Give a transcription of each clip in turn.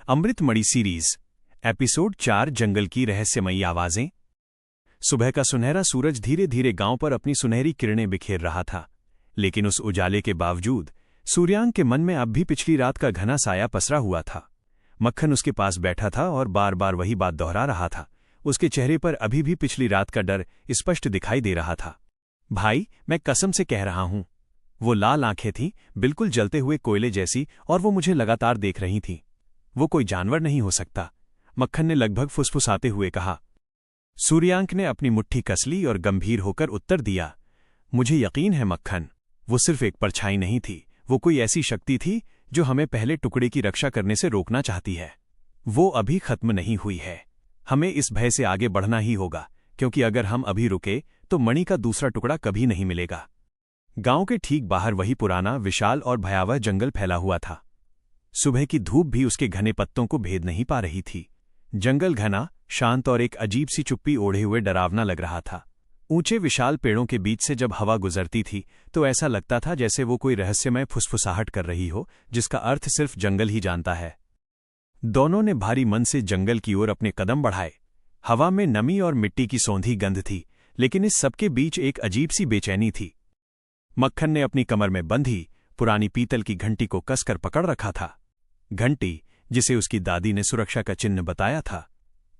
अमृतमणि series episode 4 जंगल की रहस्यमयी आवाजें। सुबह का सुनहरा सूरज धीरे धीरे गांव पर अपनी सुनहरी किरणें बिखेर रहा था, लेकिन उस उजाले के बावजूद सूर्यांक के मन में अब भी पिछली रात का घना साया पसरा हुआ था। मक्खन उसके पास बैठा था और बार बार वही बात दोहरा रहा था। उसके चेहरे पर अभी भी पिछली रात का डर स्पष्ट दिखाई दे रहा था। भाई, मैं कसम से कह रहा हूं। वो लाल आंखें थीं, बिल्कुल जलते हुए कोयले जैसी, और वो मुझे लगातार देख रही थीं। वो कोई जानवर नहीं हो सकता, मक्खन ने लगभग फुसफुसाते हुए कहा। सूर्यांक ने अपनी मुट्ठी कस ली और गंभीर होकर उत्तर दिया, मुझे यकीन है मक्खन, वो सिर्फ एक परछाई नहीं थी, वो कोई ऐसी शक्ति थी जो हमें पहले टुकड़े की रक्षा करने से रोकना चाहती है। वो अभी खत्म नहीं हुई है। हमें इस भय से आगे बढ़ना ही होगा, क्योंकि अगर हम अभी रुके तो मणि का दूसरा टुकड़ा कभी नहीं मिलेगा। गांव के ठीक बाहर वही पुराना, विशाल और भयावह जंगल फैला हुआ था। सुबह की धूप भी उसके घने पत्तों को भेद नहीं पा रही थी। जंगल घना, शांत और एक अजीब सी चुप्पी ओढ़े हुए डरावना लग रहा था। ऊंचे विशाल पेड़ों के बीच से जब हवा गुजरती थी तो ऐसा लगता था जैसे वो कोई रहस्यमय फुसफुसाहट कर रही हो, जिसका अर्थ सिर्फ जंगल ही जानता है। दोनों ने भारी मन से जंगल की ओर अपने कदम बढ़ाए। हवा में नमी और मिट्टी की सौंधी गंध थी, लेकिन इस सबके बीच एक अजीब सी बेचैनी थी। मक्खन ने अपनी कमर में बंधी पुरानी पीतल की घंटी को कसकर पकड़ रखा था। घंटी, जिसे उसकी दादी ने सुरक्षा का चिन्ह बताया था।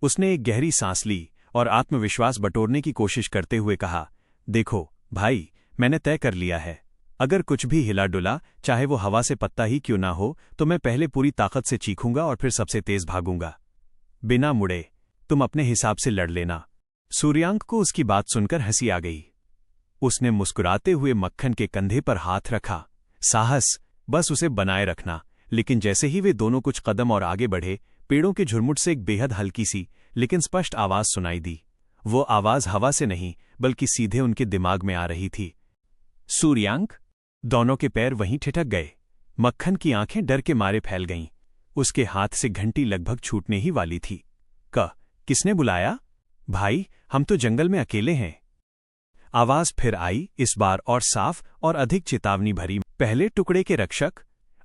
उसने एक गहरी सांस ली और आत्मविश्वास बटोरने की कोशिश करते हुए कहा, देखो भाई, मैंने तय कर लिया है। अगर कुछ भी हिला डुला, चाहे वो हवा से पत्ता ही क्यों ना हो, तो मैं पहले पूरी ताकत से चीखूंगा और फिर सबसे तेज भागूंगा। बिना मुड़े, तुम अपने हिसाब से लड़ लेना। सूर्यांक को उसकी बात सुनकर हंसी आ गई। उसने मुस्कुराते हुए मक्खन के कंधे पर हाथ रखा। साहस, बस उसे बनाए रखना। लेकिन जैसे ही वे दोनों कुछ कदम और आगे बढ़े, पेड़ों के झुरमुट से एक बेहद हल्की सी लेकिन स्पष्ट आवाज सुनाई दी। वो आवाज हवा से नहीं, बल्कि सीधे उनके दिमाग में आ रही थी। सूर्यांक! दोनों के पैर वहीं ठिठक गए। मक्खन की आंखें डर के मारे फैल गईं। उसके हाथ से घंटी लगभग छूटने ही वाली थी। किसने बुलाया? भाई, हम तो जंगल में अकेले हैं। आवाज फिर आई, इस बार और साफ और अधिक चेतावनी भरी। पहले टुकड़े के रक्षक,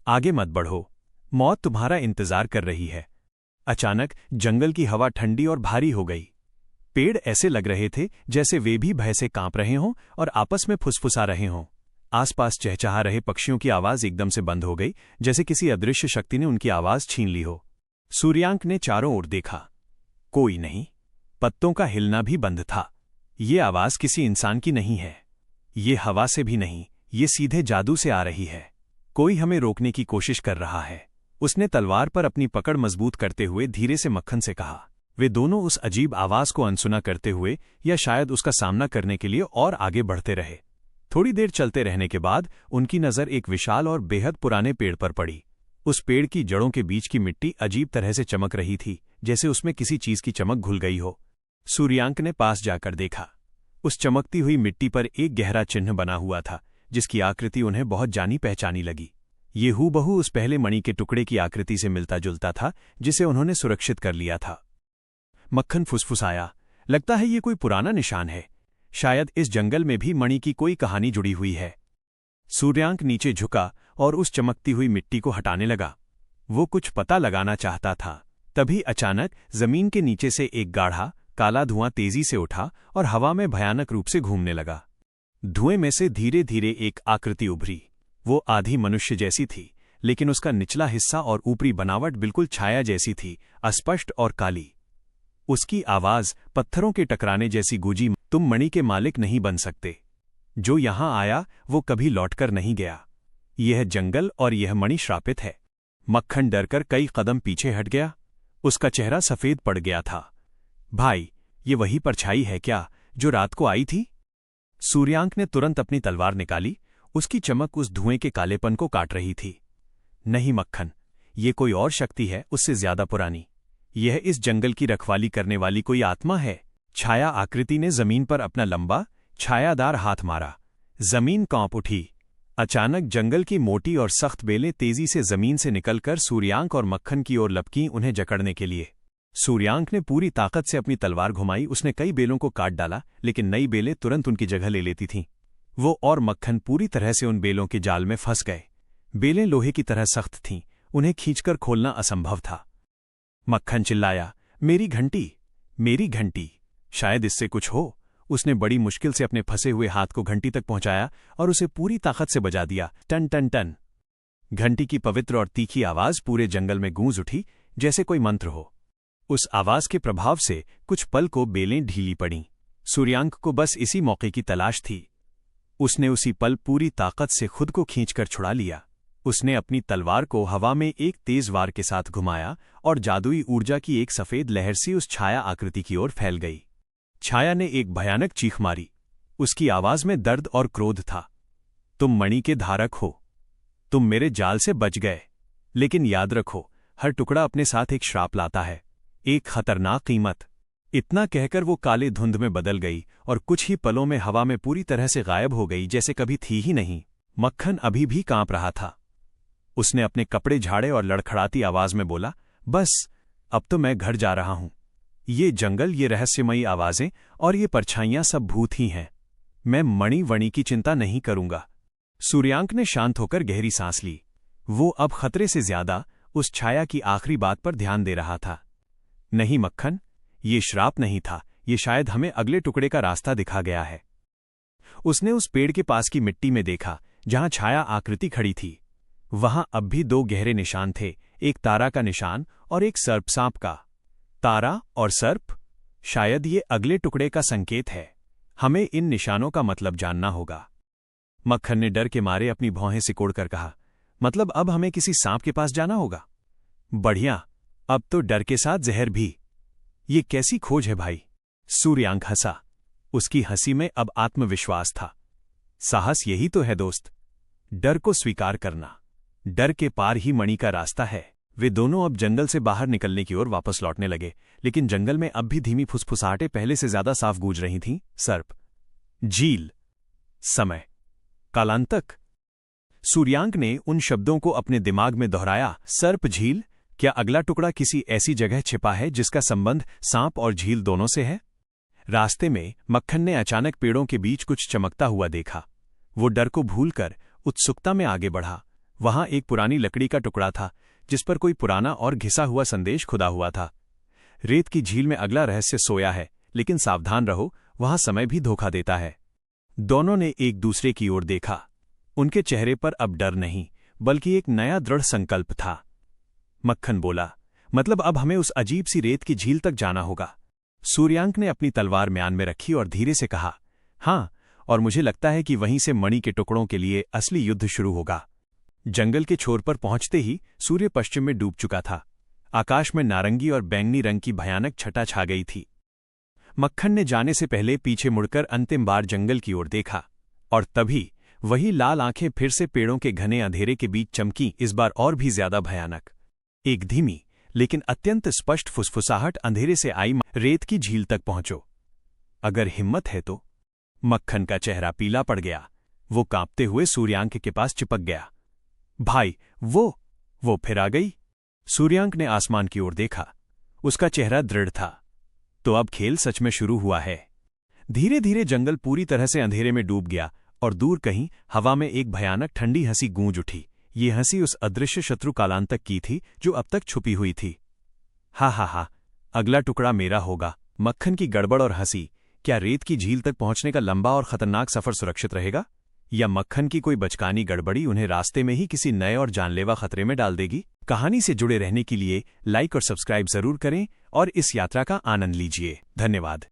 आगे मत बढ़ो, मौत तुम्हारा इंतजार कर रही है। अचानक जंगल की हवा ठंडी और भारी हो गई। पेड़ ऐसे लग रहे थे जैसे वे भी भय से कांप रहे हों और आपस में फुसफुसा रहे हों। आसपास चहचहा रहे पक्षियों की आवाज एकदम से बंद हो गई, जैसे किसी अदृश्य शक्ति ने उनकी आवाज छीन ली हो। सूर्यांक ने चारों ओर देखा। कोई नहीं। पत्तों का हिलना भी बंद था। ये आवाज किसी इंसान की नहीं है। ये हवा से भी नहीं, ये सीधे जादू से आ रही है। कोई हमें रोकने की कोशिश कर रहा है। उसने तलवार पर अपनी पकड़ मजबूत करते हुए धीरे से मक्खन से कहा। वे दोनों उस अजीब आवाज को अनसुना करते हुए, या शायद उसका सामना करने के लिए और आगे बढ़ते रहे। थोड़ी देर चलते रहने के बाद उनकी नजर एक विशाल और बेहद पुराने पेड़ पर पड़ी। उस पेड़ की जड़ों के बीच की मिट्टी अजीब तरह से चमक रही थी, जैसे उसमें किसी चीज की चमक घुल गई हो। सूर्यांक ने पास जाकर देखा। उस चमकती हुई मिट्टी पर एक गहरा चिन्ह बना हुआ था, जिसकी आकृति उन्हें बहुत जानी पहचानी लगी। ये हूबहू उस पहले मणि के टुकड़े की आकृति से मिलता जुलता था, जिसे उन्होंने सुरक्षित कर लिया था। मक्खन फुसफुसाया, लगता है ये कोई पुराना निशान है। शायद इस जंगल में भी मणि की कोई कहानी जुड़ी हुई है। सूर्यांक नीचे झुका और उस चमकती हुई मिट्टी को हटाने लगा। वो कुछ पता लगाना चाहता था। तभी अचानक जमीन के नीचे से एक गाढ़ा काला धुआं तेजी से उठा और हवा में भयानक रूप से घूमने लगा। धुएं में से धीरे धीरे एक आकृति उभरी। वो आधी मनुष्य जैसी थी, लेकिन उसका निचला हिस्सा और ऊपरी बनावट बिल्कुल छाया जैसी थी, अस्पष्ट और काली। उसकी आवाज पत्थरों के टकराने जैसी गूंजी, तुम मणि के मालिक नहीं बन सकते। जो यहां आया वो कभी लौटकर नहीं गया। यह जंगल और यह मणि श्रापित है। मक्खन डरकर कई कदम पीछे हट गया। उसका चेहरा सफेद पड़ गया था। भाई, ये वही परछाई है क्या जो रात को आई थी? सूर्यांक ने तुरंत अपनी तलवार निकाली। उसकी चमक उस धुएं के कालेपन को काट रही थी। नहीं मक्खन, ये कोई और शक्ति है, उससे ज्यादा पुरानी। यह इस जंगल की रखवाली करने वाली कोई आत्मा है। छाया आकृति ने जमीन पर अपना लंबा, छायादार हाथ मारा। जमीन कांप उठी। अचानक जंगल की मोटी और सख्त बेलें तेजी से जमीन से निकलकर सूर्यांक और मक्खन की ओर लपकीं, उन्हें जकड़ने के लिए। सूर्यांक ने पूरी ताकत से अपनी तलवार घुमाई। उसने कई बेलों को काट डाला, लेकिन नई बेलें तुरंत उनकी जगह ले लेती थीं। वो और मक्खन पूरी तरह से उन बेलों के जाल में फंस गए। बेलें लोहे की तरह सख्त थीं, उन्हें खींचकर खोलना असंभव था। मक्खन चिल्लाया, मेरी घंटी, मेरी घंटी, शायद इससे कुछ हो। उसने बड़ी मुश्किल से अपने फंसे हुए हाथ को घंटी तक पहुंचाया और उसे पूरी ताकत से बजा दिया, टन टन टन। घंटी की पवित्र और तीखी आवाज पूरे जंगल में गूंज उठी, जैसे कोई मंत्र हो। उस आवाज के प्रभाव से कुछ पल को बेलें ढीली पड़ीं। सूर्यांक को बस इसी मौके की तलाश थी। उसने उसी पल पूरी ताकत से खुद को खींचकर छुड़ा लिया। उसने अपनी तलवार को हवा में एक तेज वार के साथ घुमाया और जादुई ऊर्जा की एक सफेद लहर सी उस छाया आकृति की ओर फैल गई। छाया ने एक भयानक चीख मारी। उसकी आवाज में दर्द और क्रोध था। तुम मणि के धारक हो, तुम मेरे जाल से बच गए, लेकिन याद रखो, हर टुकड़ा अपने साथ एक श्राप लाता है, एक खतरनाक कीमत। इतना कहकर वो काले धुंध में बदल गई और कुछ ही पलों में हवा में पूरी तरह से गायब हो गई, जैसे कभी थी ही नहीं। मक्खन अभी भी कांप रहा था। उसने अपने कपड़े झाड़े और लड़खड़ाती आवाज में बोला, बस अब तो मैं घर जा रहा हूं। ये जंगल, ये रहस्यमयी आवाजें और ये परछाइयां सब भूत ही हैं। मैं मणि वणि की चिंता नहीं करूंगा। सूर्यांक ने शांत होकर गहरी सांस ली। वो अब खतरे से ज्यादा उस छाया की आखिरी बात पर ध्यान दे रहा था। नहीं मक्खन, ये श्राप नहीं था, ये शायद हमें अगले टुकड़े का रास्ता दिखा गया है। उसने उस पेड़ के पास की मिट्टी में देखा जहां छाया आकृति खड़ी थी। वहां अब भी दो गहरे निशान थे, एक तारा का निशान और एक सर्प सांप का। तारा और सर्प, शायद ये अगले टुकड़े का संकेत है। हमें इन निशानों का मतलब जानना होगा। मक्खन ने डर के मारे अपनी भौहें सिकोड़कर कहा, मतलब अब हमें किसी सांप के पास जाना होगा? बढ़िया, अब तो डर के साथ जहर भी। ये कैसी खोज है भाई? सूर्यांक हंसा। उसकी हंसी में अब आत्मविश्वास था। साहस यही तो है दोस्त, डर को स्वीकार करना। डर के पार ही मणि का रास्ता है। वे दोनों अब जंगल से बाहर निकलने की ओर वापस लौटने लगे, लेकिन जंगल में अब भी धीमी फुसफुसाहटें पहले से ज्यादा साफ गूंज रही थीं। सर्प, झील, समय, कालांतक। सूर्यांक ने उन शब्दों को अपने दिमाग में दोहराया। सर्प, झील, क्या अगला टुकड़ा किसी ऐसी जगह छिपा है जिसका संबंध सांप और झील दोनों से है? रास्ते में मक्खन ने अचानक पेड़ों के बीच कुछ चमकता हुआ देखा। वो डर को भूलकर उत्सुकता में आगे बढ़ा। वहां एक पुरानी लकड़ी का टुकड़ा था जिस पर कोई पुराना और घिसा हुआ संदेश खुदा हुआ था। रेत की झील में अगला रहस्य सोया है, लेकिन सावधान रहो, वहां समय भी धोखा देता है। दोनों ने एक दूसरे की ओर देखा। उनके चेहरे पर अब डर नहीं, बल्कि एक नया दृढ़ संकल्प था। मक्खन बोला, मतलब अब हमें उस अजीब सी रेत की झील तक जाना होगा। सूर्यांक ने अपनी तलवार म्यान में रखी और धीरे से कहा, हाँ, और मुझे लगता है कि वहीं से मणि के टुकड़ों के लिए असली युद्ध शुरू होगा। जंगल के छोर पर पहुंचते ही सूर्य पश्चिम में डूब चुका था। आकाश में नारंगी और बैंगनी रंग की भयानक छटा छा गई थी। मक्खन ने जाने से पहले पीछे मुड़कर अंतिम बार जंगल की ओर देखा, और तभी वही लाल आंखें फिर से पेड़ों के घने अंधेरे के बीच चमकीं, इस बार और भी ज्यादा भयानक। एक धीमी लेकिन अत्यंत स्पष्ट फुसफुसाहट अंधेरे से आई, रेत की झील तक पहुंचो, अगर हिम्मत है तो। मक्खन का चेहरा पीला पड़ गया। वो कांपते हुए सूर्यांक के पास चिपक गया। भाई, वो फिर आ गई। सूर्यांक ने आसमान की ओर देखा। उसका चेहरा दृढ़ था। तो अब खेल सच में शुरू हुआ है। धीरे धीरे जंगल पूरी तरह से अंधेरे में डूब गया और दूर कहीं हवा में एक भयानक ठंडी हंसी गूंज उठी। ये हंसी उस अदृश्य शत्रु कालांतक की थी जो अब तक छुपी हुई थी। हा हा हा, अगला टुकड़ा मेरा होगा। मक्खन की गड़बड़ और हंसी। क्या रेत की झील तक पहुंचने का लंबा और खतरनाक सफर सुरक्षित रहेगा, या मक्खन की कोई बचकानी गड़बड़ी उन्हें रास्ते में ही किसी नए और जानलेवा खतरे में डाल देगी? कहानी से जुड़े रहने के लिए लाइक और सब्सक्राइब जरूर करें और इस यात्रा का आनंद लीजिए। धन्यवाद।